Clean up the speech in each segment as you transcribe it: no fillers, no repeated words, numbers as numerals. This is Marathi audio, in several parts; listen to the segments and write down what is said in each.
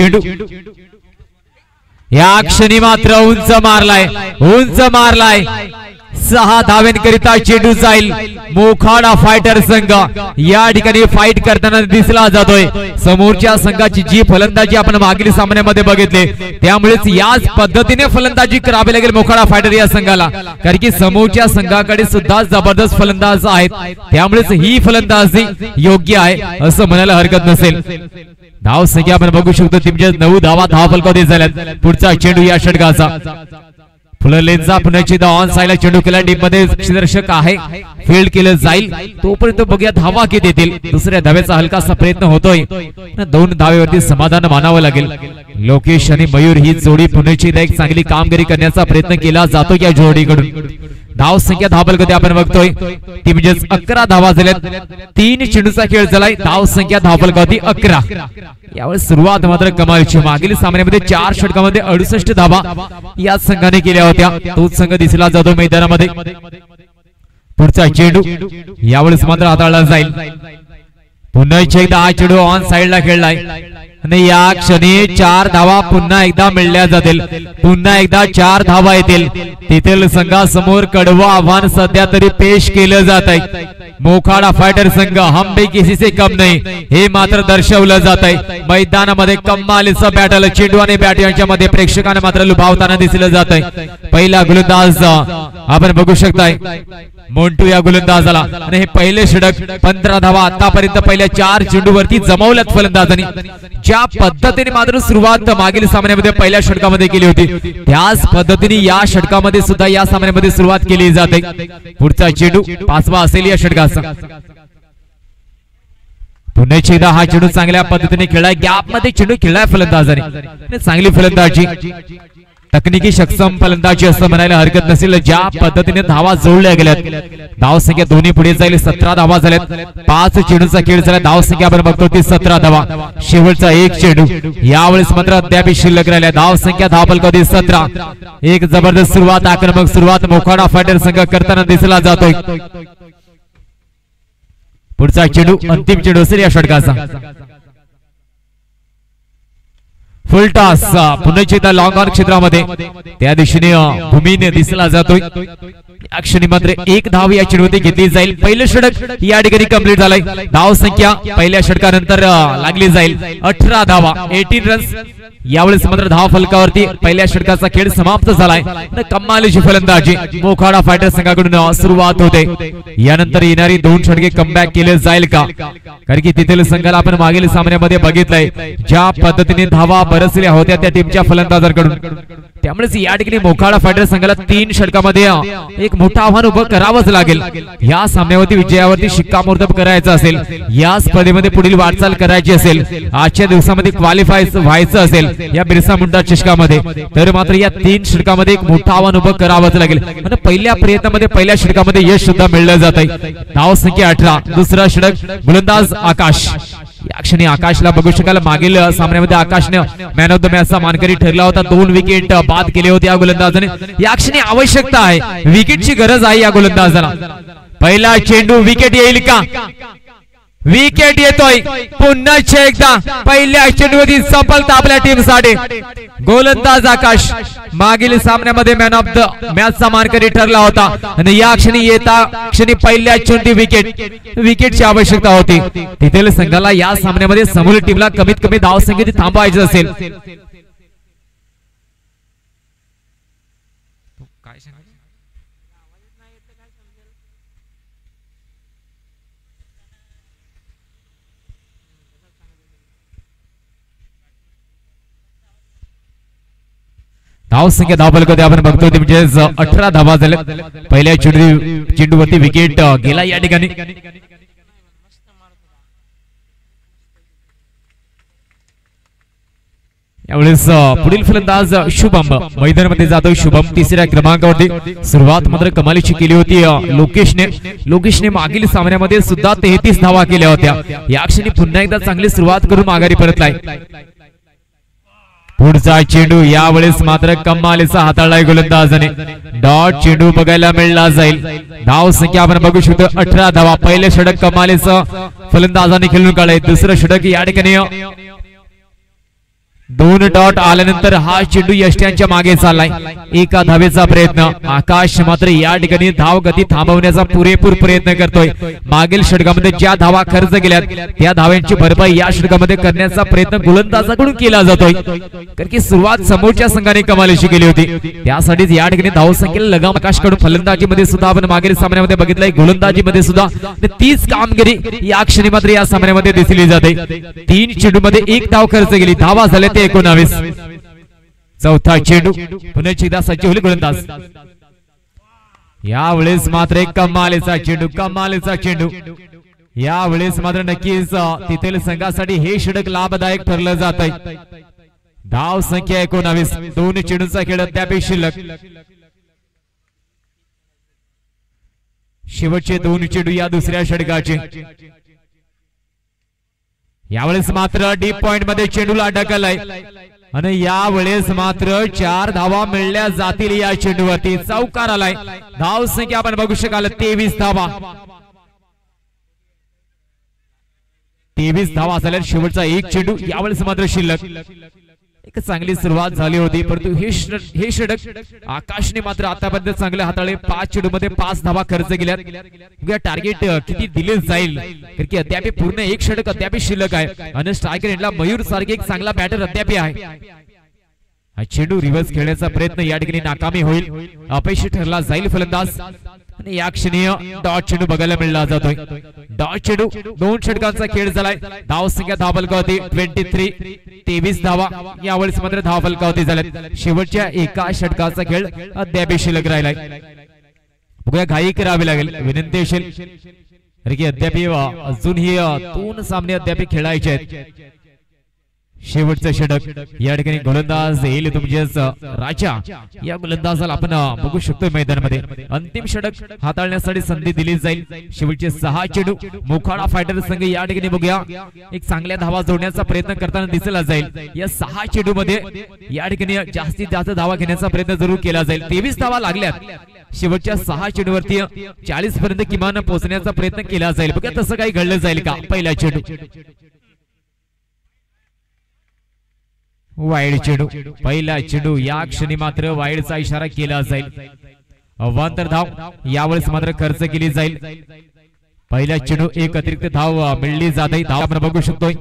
चेंडू या क्षणी मात्र उंच मारलाय 6 धावांकरिता चेंडू जाईल। मोखाडा फायटर संघ या ठिकाणी फाईट करताना दिसला जातोय। समोरच्या संघाची जी फलंदाजी आपण मागील सामन्यामध्ये बघितले त्यामुळेच याच पद्धतीने फलंदाजी करावी लागेल मोखाडा फायटर या संघाला, कारण की समोरच्या संघाकडे सुद्धा जबरदस्त फलंदाज आहेत, त्यामुळेच ही फलंदाजी योग्य आहे असं म्हणायला हरकत नसेल। धाव संख्या आपण बघू शकतो टीमच्या 9 धावा धाव फलकावधी झाल्यात। पुढचा चेंडू या षटकाचा फुललेंचा पुन्हा ऑन साइडला चेंडू केला, टीम मध्ये क्षेत्ररक्षक आहे, फील्ड केलं जाईल तोपर्यंत बघूया धावा किती येतील। दुसऱ्या धावेचा हलकासा प्रयत्न होतोय, 2 धावेवरती समाधान मानावं लागेल। लोकेश आणि मयूर ही जोडी पुन्हा एक चांगली कामगिरी करण्याचा प्रयत्न केला जातो या जोडीकडून। धाव संख्या धावफलकावधी आपण बघतोय ती म्हणजे 11 धावा झाल्यात, 3 चेंडूचा खेळ झालाय। धाव संख्या धावफलकावधी 11। यावेळी सुरुवात मात्र कमालीची, मागील सामन्यामध्ये 4 षटकामध्ये 68 धावा या संघाने केल्या होत्या, तोच संघ दिसला जातो मैदानामध्ये। पुढचा चेंडू यावेळेस मात्र हाताळला जाईल। पुन्हा एकदा हा चेंडू ऑन साइडला खेळलाय आणि या क्षणी 4 धावा पुन्हा एकदा मिळल्या जातील, पुन्हा एकदा 4 धावा येतील। तेथील संघासमोर कडवं आव्हान सध्या तरी पेश केलं जात आहे। मोखाडा फायटर संघ हम भी किसी से कम नहीं हे मात्र दर्शवलं जात आहे। मैदानामध्ये कमालीचं बॅटल, चेंडू आणि बॅट यांच्यामध्ये प्रेक्षकांना मात्र लुभावताना दिसलं जात आहे। पहिला गोलंदाज आपण बघू शकताय मोंटू या गोलंदाजाला, आणि हे पहिले षटक 15 धावा आतापर्यंत पहिल्या 4 चेंडूवरती जमवल्यात फलंदाजांनी। ज्या पद्धतीने मात्र सुरुवात मागील सामन्यामध्ये पहिल्या षटकामध्ये केली होती त्याच पद्धतीने या षटकामध्ये सुद्धा या सामन्यामध्ये सुरुवात केली जाते। पुढचा चेंडू 5वा असेल या षटकाचा। पुन्हा एकदा हा चेंडू चांगल्या पद्धतीने खेळलाय, गॅप मध्ये चेंडू खेळलाय फलंदाजाने, चांगली फलंदाजी, तकनिकी सक्षम फलंदाजी असं म्हणायला हरकत नसेल। ज्या पद्धतीने धावा जोडल्या गेल्यात, धाव संख्या दोन्ही पुढे जाईल, 17 धावा झाल्यात, 5 चेंडूचा खेळ झाला। धाव संख्या आपण बघतो ती 17 धावा, शेवटचा 1 चेंडू यावेळेस मात्र अद्याप शिल्लक राहिल्या। धाव संख्या धाव फलकावधी 17। एक जबरदस्त सुरुवात, आक्रमक सुरुवात मोखाडा फायटर संघ करताना दिसला जातोय। पुढचा चेंडू अंतिम चेंडू असेल या षटकाचा। फुल टॉस पुन्हा लॉंग ऑन क्षेत्रामध्ये त्या दिशेने भूमीने दिसला जातोय। या क्षणी मात्र 1 धाव या चेंडूवरती घेतली जाईल। पहिलं षटक या ठिकाणी कंप्लीट झालंय। धाव संख्या पहिल्या षटकानंतर लागली जाईल 18 धावा, 18 रन्स। यावेळेस मात्र धाव फलकावरती पहिल्या षटकाचा खेळ समाप्त झालाय। कमालीची फलंदाजी मोखाडा फायटर संघाकडून सुरुवात होते। यानंतर येणारी 2 षटके कमबॅक केले जाईल का, कारण की तिथील संघाला आपण मागील सामन्यामध्ये बघितलंय ज्या पद्धतीने धावा बरसल्या होत्या त्या टीमच्या फलंदाजांकडून, त्यामुळे या ठिकाणी मोखाडा फायटर संघाला 3 षटकामध्ये एक मोठं आव्हान उभं करावंच लागेल। या सामन्यावरती विजयावरती शिक्कामोर्तब करायचं असेल, या स्पर्धेमध्ये पुढील वाटचाल करायची असेल, आजच्या दिवसामध्ये क्वालिफाय व्हायचं असेल या बिरसा मुंडा चषकामध्ये, तर मात्र या 3 षटकामध्ये एक मोठं आव्हान उभं करावंच लागेल। आणि पहिल्या प्रयत्नामध्ये पहिल्या षटकामध्ये यश सुद्धा मिळलं जात आहे। धाव संख्या 18। दुसरा षटक गोलंदाज आकाश, या क्षणी आकाशला बघू शकाल, मागील सामन्यामध्ये आकाशने मॅन ऑफ द मॅचचा मानकरी ठरला होता, 2 विकेट बाद केले होते या गोलंदाजाने। या क्षणी आवश्यकता आहे, विकेटची गरज आहे या गोलंदाजाला। पहिला चेंडू विकेट येईल का, विकेट येतोय पुन्हा एकदा, पहिल्या चेंडूवरती सफलता आपल्या टीमसाठी। गोलंदाज आकाश मागील सामन्यामध्ये मॅन ऑफ द मॅचचा मानकरी ठरला होता आणि या क्षणी येता क्षणी पहिल्या चेंडू विकेटची आवश्यकता होती। तिथील संघाला या सामन्यामध्ये समोर टीमला कमीत कमी धाव संख्येत थांबवायचं असेल। धाव संख्या धाव फलकावधी आपण बघतो ते म्हणजे 18 धावा झाल्या। पहिल्या चेंडूवरती विकेट गेला या ठिकाणी। यावेळेस पुढील फलंदाज शुभम मैदानामध्ये जातोय। शुभम 3ऱ्या क्रमांकावरती। सुरुवात मात्र कमालीची केली होती लोकेशने मागील सामन्यामध्ये सुद्धा 33 धावा केल्या होत्या। या क्षणी पुन्हा एकदा चांगली सुरुवात करून माघारी परतलाय। पुढचा चेंडू यावेळेस मात्र कमालीचा हाताळलाय गोलंदाजाने, डॉट चेंडू बघायला मिळला जाईल। धाव संख्या आपण बघू शकतो 18 धावा। पहिले षटक कमालीचं फलंदाजाने खेळून काढलंय, दुसरं षटक या ठिकाणी 2 डॉट आल्यानंतर हा चेंडू यष्ट्यांच्या मागे चाललाय. एका धावेचा प्रयत्न. आकाश मात्र या ठिकाणी धाव गती थांबवण्याचा पुरेपूर प्रयत्न करतोय. मागील षटकामध्ये ज्या धावा खर्च केल्यात त्या धाव्यांची भरपाई या षटकामध्ये करण्याचा प्रयत्न गोलंदाजाकडून केला जातोय. कारण की सुरुवात समोरच्या संघाने कमालीची केली होती. त्यासाठीच या ठिकाणी धावसंख्येला लगाम आकाशकडून फलंदाजीमध्ये सुद्धा आपण मागील सामन्यामध्ये बघितलंय. गोलंदाजीमध्ये सुद्धा तीच कामगिरी या क्षणी मात्र या सामन्यामध्ये दिसली जाते. 3 चेंडूमध्ये 1 धाव खर्च केली. धावा झाल्या ते 19. चौथा चेंडू पुन्हा एकदा सज्ज होईल गोलंदाज. यावेळेस मात्र एक कमालीचा चेंडू. यावेळेस मात्र नक्कीच तिथील संघासाठी हे षटक लाभदायक ठरलं जात आहे. धाव संख्या 19. 2 चेंडूचा खेळ अद्याप शिल्लक. शेवटचे 2 चेंडू या दुसऱ्या षटकाचे. यावेळेस मात्र डीप पॉइंट मध्ये चेंडूला ढकललाय आणि यावेळेस मात्र 4 धावा मिळल्या जातील या चेंडूवरती. चौकार आलाय. धाव संख्या आपण बघू शकाल 23 धावा. 23 धावा झाल्या. शेवटचा 1 चेंडू यावेळेस मात्र शिल्लक. एक चांगली सुरुवात झाली होती परंतु हे षटक आकाशने मात्र आतापर्यंत चांगले हाताळले. 5 चेंडूमध्ये 5 धावा खर्च केल्या. टार्गेट किती दिले जाईल कारण की अद्याप पूर्ण 1 षटक अद्याप शिल्लक आहे आणि स्ट्रायकर एंडला मयूर सारखे एक चांगला बॅटर अद्याप आहे. हा चेंडू रिव्हर्स खेळण्याचा प्रयत्न या ठिकाणी नाकामी होईल. अपयशी ठरला जाईल फलंदाज आणि या क्षणी डॉट चेंडू बघायला मिळला जातोय. डॉट चेंडू 2 षटकांचा खेळ झालाय. धाव संख्या धाव फलकावती 23. 23 धावा यावेळेस मात्र धाव फलकावती झाल्यात. शेवटच्या एका षटकाचा खेळ अद्याप शिल्लक राहिलाय. बघूया घाई करावी लागेल. विनंती असेल की अद्याप अजूनही 2 सामने अद्याप खेळायचे आहेत. शेवटचं षटक या ठिकाणी गोलंदाज येईल तुमचेच राजा. या गोलंदाजाला आपण बघू शकतो मैदानामध्ये. अंतिम षटक हाताळण्यासाठी संधी दिली जाईल. शेवटचे 6 चेंडू. मोखाडा फायटर संघ या ठिकाणी बघूया एक चांगल्या धावा जोडण्याचा प्रयत्न करताना दिसला जाईल. या 6 चेंडू मध्ये या ठिकाणी जास्तीत जास्त धावा घेण्याचा प्रयत्न जरूर केला जाईल. 23 धावा लागल्यात. शेवटच्या 6 चेंडूवरती 40 पर्यंत किमान पोहोचण्याचा प्रयत्न केला जाईल. बघा तसं काही घडलं जाईल का. पहिला चेंडू वाईड चेंडू. पहिला चेंडू या क्षणी मात्र वाईडचा इशारा केला जाईल. अवांतर धाव यावेळेस मात्र खर्च केली जाईल. पहिला चेंडू 1 अतिरिक्त धाव मिळली जाते. धाव आपण बघू शकतोय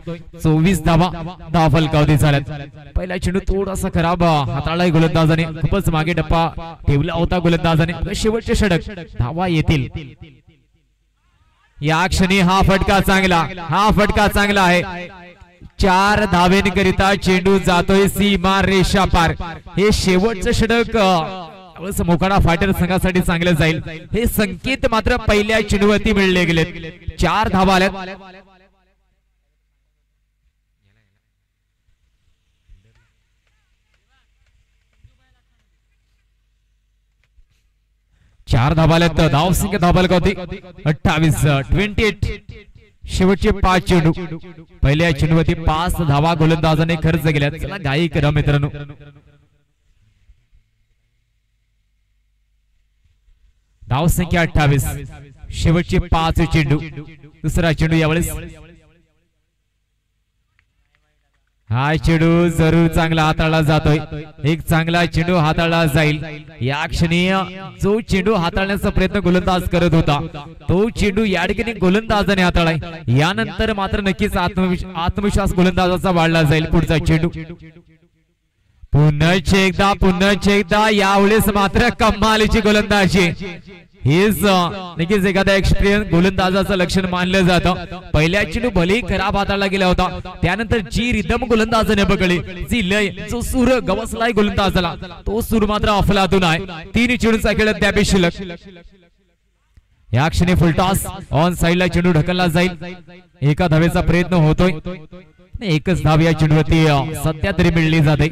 24 धावा धाव फलकावती झाल्यात. पहिला चेंडू थोडासा खराब हाताळलाय गोलंदाजाने. खूपच मागे टप्पा ठेवला होता गोलंदाजाने. शेवटचे षटक धावा येतील. या क्षणी हा फटका चांगला आहे. 4 धावेंकरिता चेंडू जातोय सीमा रेषा पार. हे शेवटचं षटक मोखाडा फायटर संघासाठी चांगलं जाईल. हे संकेत मात्र पहिल्या चेंडूवरती मिळले गेलेत. 4 धावा आल्यात. 4 धावा आल्यात. धाव संख्या धाव फलकावती 28. 28. शेवटचे 5 चेंडू. पहिल्या चेंडूवरती 5 धावा गोलंदाजाने खर्च केल्यात. चला घाई करा मित्रांनो. धाव संख्या 28. शेवटचे 5 चेंडू. दुसरा चेंडू यावेळेस. हा चेंडू जरूर चांगला हाताळला जातोय. एक चांगला चेंडू हाताळला जाईल. या क्षणी जो चेंडू हाताळण्याचा प्रयत्न गोलंदाज करत होता तो चेंडू या ठिकाणी गोलंदाजाने हाताळलाय. यानंतर मात्र नक्कीच आत्मविश्वास गोलंदाजाचा वाढला जाईल. पुढचा चेंडू पुन्हा एकदा यावेळेस मात्र कमालीची गोलंदाजी. हेच नक्कीच एखाद्या एक्सपिरियन्स गोलंदाजाचं लक्षण मानलं जातं. पहिल्या चेंडू भलेही खराब हाताळला गेला होता. त्यानंतर जी रिदम गोलंदाजाने पकडली, जी लय, जो सूर गवसलाय गोलंदाजाला, तो सूर मात्र अफलातून आहे. 3 चेंडूचा खेळ अद्याप शिल्लक. या क्षणी फुलटॉस ऑन साइडला चेंडू ढकलला जाईल. एका धावेचा प्रयत्न होतोय. एकच धाव या चेंडूवरती सध्या तरी मिळली जाते.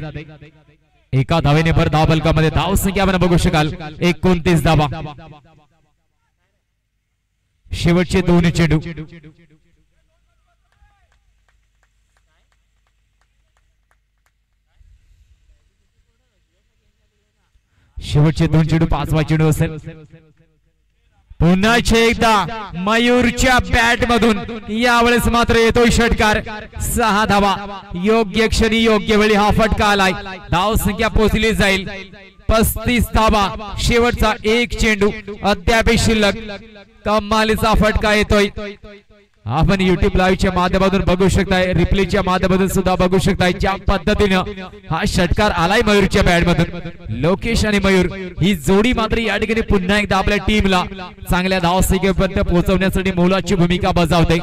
एका धावेने भर धाव फलकामध्ये धाव संख्या आपण बघू शकाल 29 धावा. शेवटचे 2 चेंडू. शेवटचे 2 चेंडू. 5वा चेंडू असेल. पुन्हा एकदा मयूरच्या बॅट मधून यावेळेस मात्र येतोय षटकार 6 धावा योग्य क्षणी योग्य वेळी हा फटका आलाय धाव संख्या पोहोचली जाईल 35 धावा शेवटचा एक चेंडू अद्याप शिल्लक कमालीचा फटका येतोय आपण YouTube लाईव्हच्या माध्यमातून बघू शकताय रिप्लेच्या माध्यमातून सुद्धा बघू शकताय ज्या पद्धतीने हा षटकार आलाय मयूरच्या बॅट मधून लोकेश आणि मयूर ही जोडी मात्र या ठिकाणी पुन्हा एकदा आपल्या टीमला चांगल्या धावसंख्येपर्यंत पोहोचवण्यासाठी मोलाची भूमिका बजावते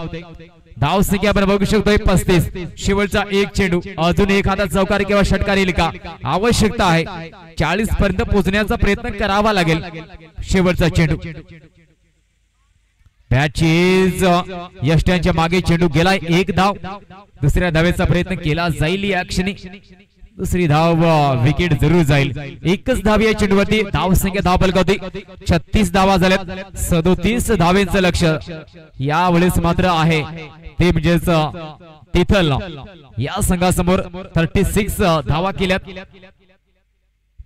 धावसंख्या आपण बघू शकतोय 35 शेवटचा एक चेंडू अजून एखादा चौकार किंवा षटकार येईल का आवश्यकता आहे 40 पर्यंत पोहोचण्याचा प्रयत्न करावा लागेल शेवटचा चेंडू बॅचेस यष्ट्यांच्या मागे चेंडू गेलाय एक धाव दुसऱ्या धावेचा प्रयत्न केला जाईल या क्षणी दुसरी धाव विकेट जरूर जाईल एकच धाव या चेंडूवरती धाव संख्या धाव फलकावती 36 धावा झाल्यात 37 धावेचं लक्ष यावेळेस मात्र आहे ते म्हणजेच तिथल या संघासमोर 36 धावा केल्यात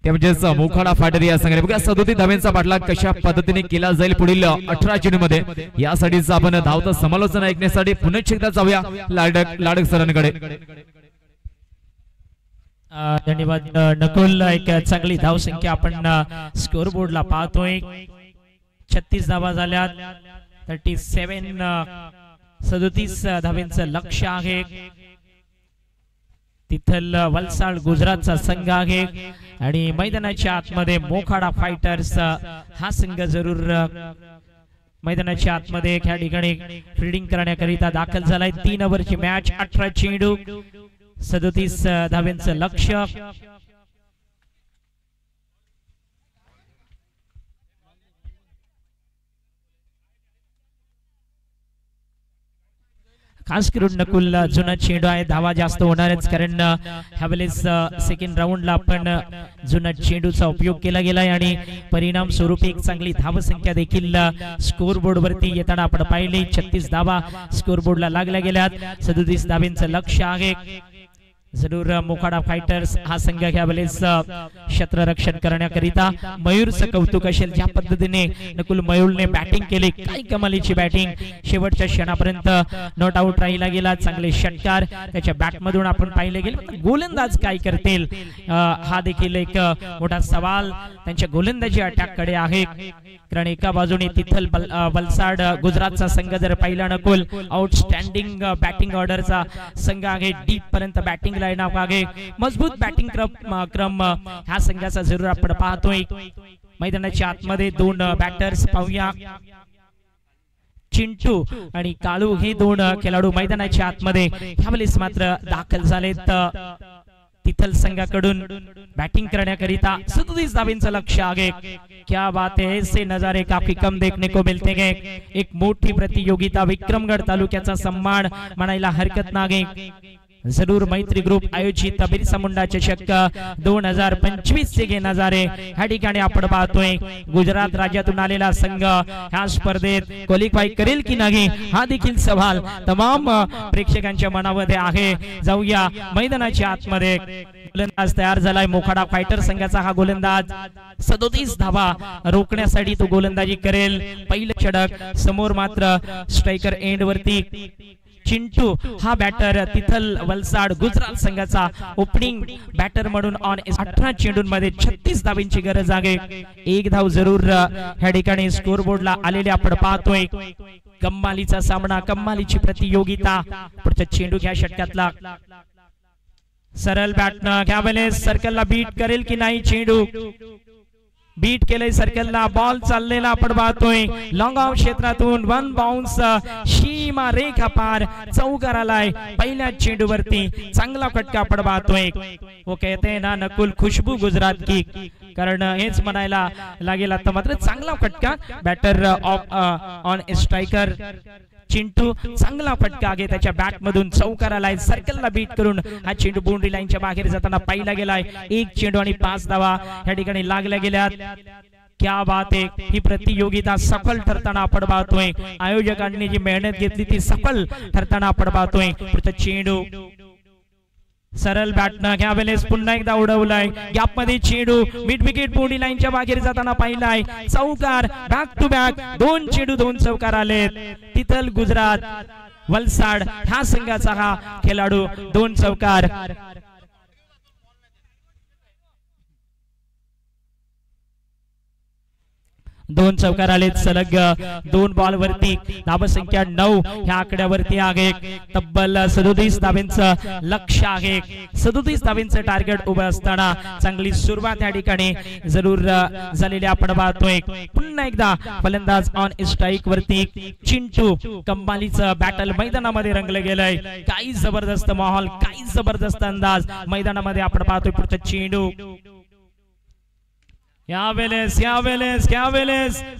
ते म्हणजेच मोखाडा फायटर या संघाने बघा 37 धावांचा पाठलाग कशा पद्धतीने केला जाईल पुढील 18 चेंडूमध्ये यासाठीच आपण धावतं समालोचन ऐकण्यासाठी पुन्हा एकदा जाऊया लाडक सरांकडे धन्यवाद नकुल एक चांगली धाव संख्या आपण स्कोर बोर्डला पाहतोय 36 धावा झाल्यात 37 धावांचं लक्ष्य आहे तिथल वलसाड गुजरातचा संघ आहे आणि मैदानाच्या आतमध्ये मोखाडा फायटर्स हा संघ जरूर मैदानाच्या आतमध्ये या ठिकाणी फील्डिंग करण्याकरिता दाखल झालाय 3 ओव्हरची मॅच 18 चेंडू 37 धावांचं लक्ष्य खास करून नकुल जुना चेंडू आहे धावा जास्त होणारच कारण ह्यावेळेस सेकंड राऊंडला आपण जुना चेंडूचा उपयोग केला गेलाय आणि परिणाम स्वरूपी एक चांगली धाव संख्या देखील स्कोर बोर्ड वरती येताना आपण पाहिली 36 धावा स्कोर बोर्डला लागल्या गेल्यात 37 धावांचं लक्ष्य आहे जरूर मोखाडा फायटर्स हा संघ यावेळेस क्षेत्ररक्षण करण्याकरिता मयूरचं कौतुक असेल ज्या पद्धतीने नकुल मयूरने बॅटिंग केली काय कमालीची बॅटिंग शेवटच्या क्षणापर्यंत नॉट आउट राहिला गेला चांगले षटकार त्याच्या बॅट मधून आपण पाहिले गेले गोलंदाज काय करतील हा देखील एक मोठा सवाल त्यांच्या गोलंदाजी अटॅक कडे आहे कारण एका बाजूने तिथल वलसाड गुजरातचा संघ जर पाहिला नकुल आउटस्टँडिंग बॅटिंग ऑर्डरचा संघ आहे डीप पर्यंत बॅटिंग लाईनअप आहे मजबूत बॅटिंग क्रम ह्या संघाचा जरूर आपण पाहतोय मैदानाच्या आतमध्ये 2 बॅटर्स पाहूया चिंटू आणि काळू हे 2 खेळाडू मैदानाच्या आतमध्ये ह्यावेळेस मात्र दाखल झालेत तिथल संघाकडून बॅटिंग करण्याकरिता 37 धावांचं लक्ष्य आहे क्या बात है ऐसे नजारे काफी कम देखने को मिलते हैं एक मोठी प्रतियोगिता विक्रमगढ़ तालुक्याचा सम्मान म्हणायला हरकत नाही जरूर मैत्री ग्रुप आयोजित बिरसा मुंडा चषक 2025 चे नजारे ह्या ठिकाणी आपण पाहतोय गुजरात राज्यातून आलेला संघ ह्या स्पर्धेत क्वालिफाय करेल की नाही हा देखील सवाल तमाम प्रेक्षकांच्या मनामध्ये आहे जाऊया मैदानाच्या आतमध्ये गोलंदाज तयार झालाय मोखाडा फायटर संघाचा हा गोलंदाज 37 धावा रोखण्यासाठी तो गोलंदाजी करेल पहिलं षटक समोर मात्र स्ट्रायकर एंड वरती चिंटू हा बॅटर तिथल वलसाड गुजरात संघाचा ओपनिंग बॅटर म्हणून ऑन 18 चेंडूंमध्ये 36 धावांची गरज आहे एक धाव जरूर ह्या ठिकाणी स्कोर बोर्डला आलेले आपण पाहतोय कमालीचा सामना कमालीची प्रतियोगिता पुढचा चेंडू ह्या षटकातला सरळ बॅटनं ह्यावेळेस सर्कलला बीट करेल की नाही चेंडू बीट केले सर्कलला बॉल चाललेला आपण पाहतोय लॉंग ऑफ क्षेत्रातून 1 बाउन्स सीमा रेखा पार चौकार आलाय पहिल्या चेंडूवरती चांगला फटका आपण पाहतोय वो कहते ना नकुल खुशबू गुजरात की कारण हेच म्हणायला लागेल आता मात्र चांगला फटका बॅटर ऑन स्ट्रायकर चिंटू चांगला फटका आहे त्याच्या बॅट मधून चौकार आलाय सर्कलला बीट करून हा चेंडू बाउंड्री लाईनच्या बाहेर जाताना पाहिला गेलाय एक चेंडू आणि 5 धावा या ठिकाणी लागल्या गेल्यात क्या बात है ही प्रतियोगिता सफल ठरताना आपण पाहतोय आयोजकांनी जी मेहनत घेतली ती सफल ठरताना आपण पाहतोय पुढचा चेंडू सरळ बॅटनं ह्या वेळेस पुन्हा एकदा उडवलाय गॅप मध्ये चेंडू मिड विकेट बॉडी लाईनच्या बाहेर जाताना पाहिलाय चौकार बॅक टू बॅक 2 चेंडू 2 चौकार आलेत तिथल गुजरात वलसाड ह्या संघाचा हा खेळाडू 2 चौकार दोन चौकार आलेत सलग 2 बॉल वरती धाव संख्या 9 ह्या आकड्यावरती आहे तब्बल 37 धावांचं लक्ष आहे 37 धावांचं टार्गेट उभं असताना चांगली सुरुवात या ठिकाणी जरूर झालेली आपण पाहतोय पुन्हा एकदा फलंदाज ऑन स्ट्राईक वरती चिंटू कमालीचं बॅटल मैदानामध्ये रंगलं गेलंय काही जबरदस्त माहोल काही जबरदस्त अंदाज मैदानामध्ये आपण पाहतोय पुढचा चेंडू यावेळेस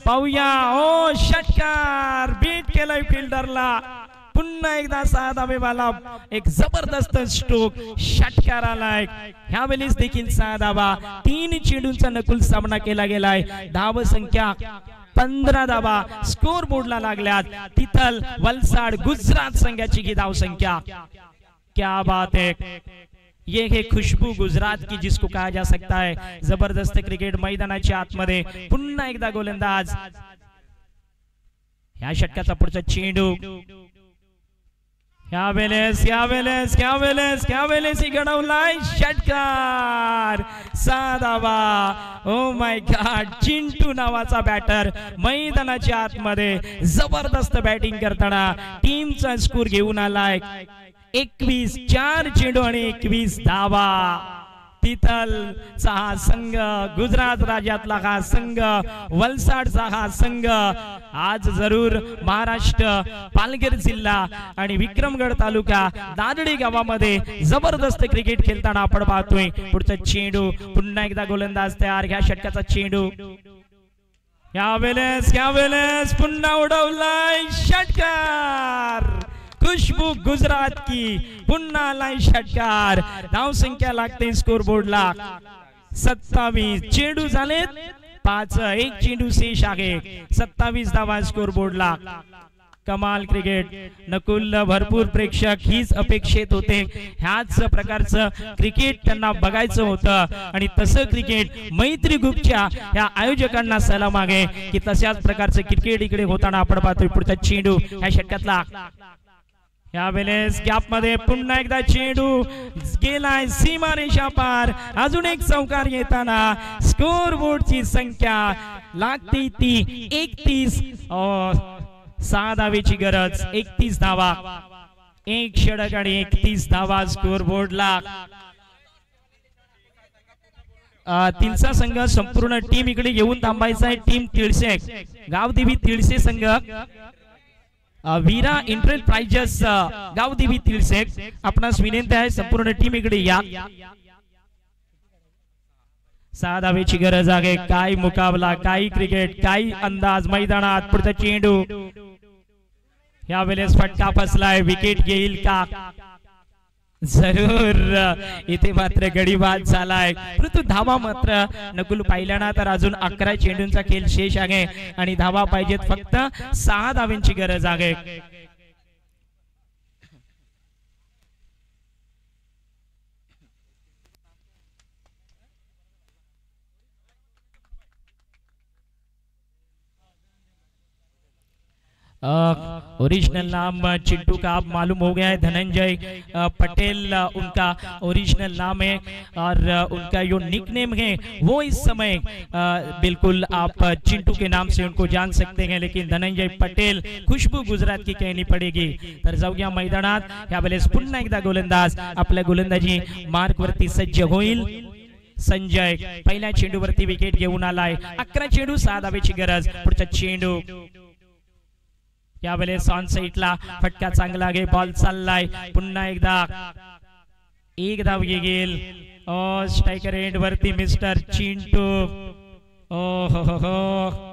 पाहूया ओ षटकार बीट केलाय फिल्डरला पुन्हा एकदा 6 धावेवाला एक जबरदस्त स्ट्रोक षटकार आलाय ह्यावेळेस देखील 6 धावा 3 चेंडूंचा नकुल सामना केला गेलाय धाव संख्या 15 धावा स्कोर बोर्डला लागल्यात तिथल वलसाड गुजरात संघाची ही धाव संख्या क्या बात है ये है खुशबू गुजरात की जिसको कहा जा सकता है जबरदस्त क्रिकेट मैदानाच्या आतमध्ये पुन्हा एकदा गोलंदाज ह्या षटकाचा पुढचा चेंडू यावेळेस घडवलाय षटकार 6 धावा ओ माय गॉड चिंटू नावाचा बॅटर मैदानाच्या आतमध्ये जबरदस्त बॅटिंग करताना टीमचा स्कोर घेऊन आलाय 21 4 चेंडू आणि 21 धावा तिथलचा हा संघ गुजरात राज्यातला हा संघ वलसाडचा हा संघ आज जरूर महाराष्ट्र पालघर जिल्हा आणि विक्रमगड तालुका दादडी गावामध्ये जबरदस्त क्रिकेट खेळताना आपण पाहतोय पुढचा चेंडू पुन्हा एकदा गोलंदाज तयार ह्या षटकाचा चेंडू यावेळेस पुन्हा उडवलाय षटकार खुशबू गुजरात की पुन्हा लाईन षटकार धाव संख्या लागते स्कोर बोर्डला 27 चेंडू झालेत 5 एक चेंडू शेष आहे 27 धावा स्कोर बोर्डला कमाल क्रिकेट नकुल भरपूर प्रेक्षक हीच अपेक्षित होते ह्याच प्रकारचं क्रिकेट त्यांना बघायचं होतं आणि तसं क्रिकेट मैत्री ग्रुपच्या या आयोजकांना सलाम आहे की तशाच प्रकारचं क्रिकेट इकडे होताना आपण पाहतोय पुढचा चेंडू ह्या षटकातला यावेळेस गॅप मध्ये पुन्हा एकदा चेंडू गेलाय सीमारेषा पार अजून एक चौकार येताना स्कोर बोर्डची संख्या लागते ती 31 6 धावेची गरज 31 धावा 1 षटक आणि 31 धावा स्कोर बोर्डला तिलसा संघ संपूर्ण टीम इकडे येऊन थांबायचा आहे टीम तिळसे गावदेवी तिळसे संघ वीरा एंटरप्राइजेस गावदेवी तिळसे आपणास विनंती आहे संपूर्ण टीम इकडे या 6 धावेची गरज आहे काय मुकाबला काय क्रिकेट काय अंदाज मैदानात पुढचा चेंडू यावेळेस फटका फसलाय विकेट घेईल का जरूर इथे मात्र गडीबाद झालाय परंतु धावा मात्र नकुल पाहिल्याना तर अजून 11 चेंडूंचा खेळ शेष आहे आणि धावा पाहिजेत फक्त 6 धावांची गरज आहे ओरिजिनल नाम चिंटू का आप मालूम हो गया है धनंजय पटेल उनका ओरिजिनल नाम है और उनका जो निकनेम है वो इस समय बिल्कुल आप चिंटू के नाम से उनको जान सकते हैं लेकिन धनंजय पटेल खुशबू गुजरात की कहनी पडेगी तर जाऊया मैदानात यावेळेस पुन्हा एकदा गोलंदाज आपल्या गोलंदाजी मार्क वरती सज्ज होईल संजय पहिल्या चेंडूवरती विकेट घेऊन आलाय 11 चेंडू 6 धावेची गरज पुढचा चेंडू यावेळेस ऑन साइडला फटका चांगला आहे बॉल चाललाय पुन्हा एकदा 1 धाव घेईल स्ट्रायकर एंड वरती मिस्टर चिंटू ओ हो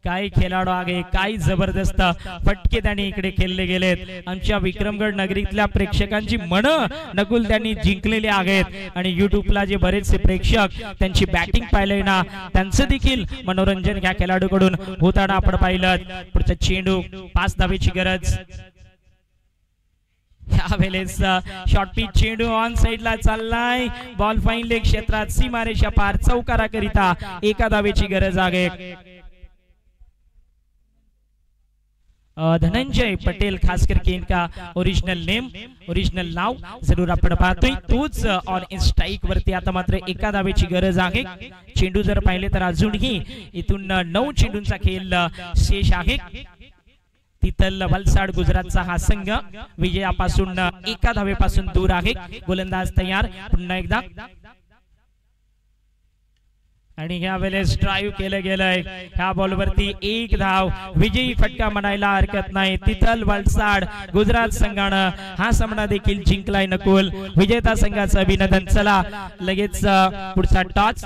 काय खेळाडू आहे काय जबरदस्त फटके त्यांनी इकडे खेळले गेलेत आमच्या विक्रमगड नगरीतल्या प्रेक्षकांची मन नकुल त्यांनी जिंकलेले आहेत आणि युट्यूबला जे बरेचसे प्रेक्षक त्यांची बॅटिंग पाहिलंय ना त्यांचं देखील मनोरंजन या खेळाडूकडून होताना आपण पाहिलं पुढचा चेंडू 5 धावेची गरज यावेळेस शॉर्ट पिच चेंडू ऑन साइडला चाललाय. बॉल फाईन लेग क्षेत्रात सीमारेषा पार चौकारा करिता एका धावेची गरज आहे. धनंजय पटेल खास करके इनका ओरिजिनल नाव जरूर आपण पाहतोय तोच ऑन स्ट्राइक वरती आता मात्र एका धावेची गरज आहे. चेंडू जर पाहिले तर अजूनही इथून 9 चेंडूंचा खेळ शेष आहे. तिथल वलसाड गुजरातचा हा संघ विजयापासून एका धावेपासून दूर आहे. गोलंदाज तयार पुन्हा एकदा आणि ह्या वेळेस ड्राइव्ह केलं गेलंय. ह्या बॉलवरती एक धाव विजयी फटका म्हणायला हरकत नाही. तिथल वलसाड गुजरात संघानं हा सामना देखील जिंकलाय. नकुल विजेता संघाचं अभिनंदन. चला लगेच पुढचा टॉस.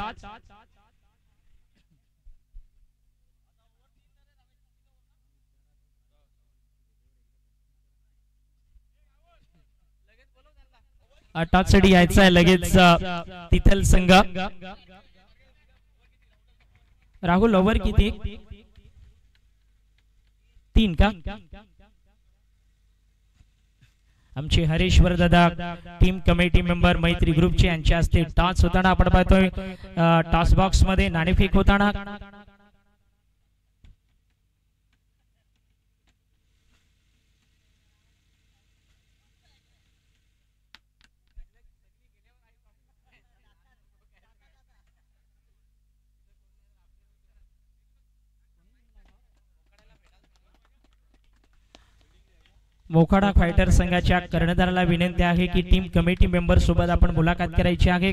टॉस साठी यायचं आहे लगेच तिथल संघ. राहुल ओव्हर किती 3 का? आमचे हरेश्वर दादा टीम कमिटी मेंबर मैत्री ग्रुपचे यांच्या हस्ते टॉस होताना आपण पाहतोय. टॉस बॉक्स मध्ये नाणेफेक होताना मोखाडा फायटर संघाच्या कर्णधाराला विनंती आहे की टीम कमिटी मेंबर सोबत आपण मुलाखत करायची आहे.